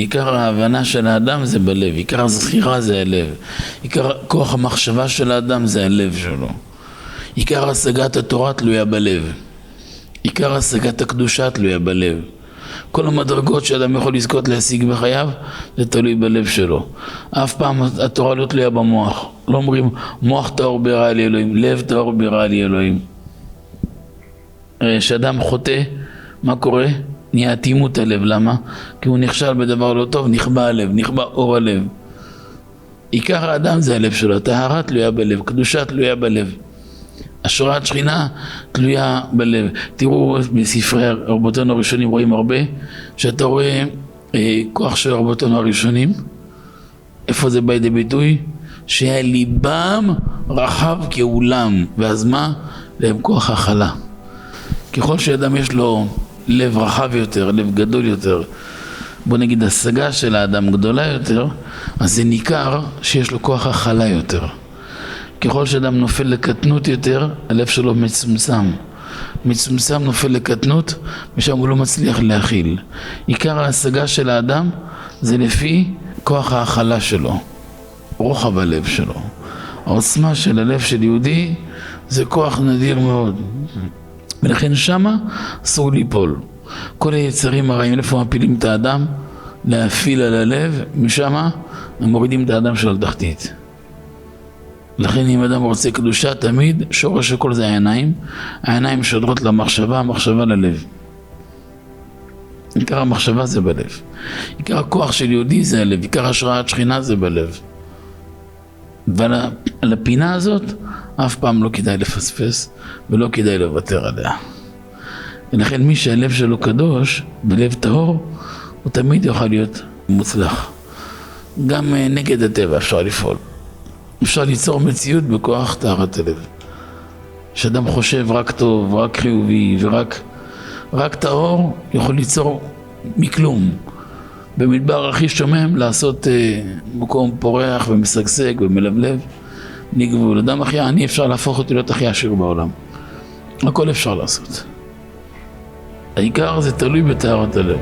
עיקר ההבנה של האדם זה בלב, עיקר הזכירה זה הלב, עיקר כוח המחשבה של האדם זה הלב שלו, עיקר השגת התורה תלויה בלב, עיקר השגת הקדושה תלויה בלב. כל המדרגות שאדם יכול לזכות להשיג בחייו זה תלוי בלב שלו. אף פעם התורה לא תלויה במוח. לא אומרים מוח טהור ברא לי אלוהים, לב טהור ברא לי אלוהים. כשאדם חוטא, מה קורה? נהיה אטימות הלב. למה? כי הוא נכשל בדבר לא טוב, נכבה הלב, נכבה אור הלב. עיקר האדם זה הלב שלו, טהרה תלויה בלב, קדושה תלויה בלב, השראת שכינה תלויה בלב. תראו בספרי רבותינו הראשונים רואים הרבה, שאתה רואה כוח של רבותינו הראשונים, איפה זה בא לידי ביטוי? שהליבם רחב כאולם, ואז מה? להם כוח הכלה. ככל שאדם יש לו לב רחב יותר, לב גדול יותר, בוא נגיד השגה של האדם גדולה יותר, אז זה ניכר שיש לו כוח הכלה יותר. ככל שאדם נופל לקטנות יותר, הלב שלו מצומצם. מצומצם נופל לקטנות, ושם הוא לא מצליח להכיל. עיקר ההשגה של האדם זה לפי כוח ההכלה שלו, רוחב הלב שלו. העוצמה של הלב של יהודי זה כוח נדיר מאוד. ולכן שמה אסור ליפול. כל היצרים הרעים, איפה מפילים את האדם? להפיל על הלב, משמה הם מורידים את האדם של התחתית. לכן אם אדם רוצה קדושה, תמיד שורש של כל זה העיניים. העיניים שודרות למחשבה, המחשבה ללב. עיקר המחשבה זה בלב. עיקר הכוח של יהודי זה הלב, עיקר השראת שכינה זה בלב. ועל הפינה הזאת אף פעם לא כדאי לפספס ולא כדאי לוותר עליה. ולכן מי שהלב שלו קדוש, בלב טהור, הוא תמיד יוכל להיות מוצלח. גם נגד הטבע אפשר לפעול. אפשר ליצור מציאות בכוח טהרת הלב. שאדם חושב רק טוב, רק חיובי ורק טהור, יכול ליצור מכלום. במדבר הכי שומם לעשות מקום פורח ומשגשג ומלבלב, נגבול. אדם הכי עני אפשר להפוך אותי להיות הכי עשיר בעולם. הכל אפשר לעשות. העיקר זה תלוי בטהרת הלב.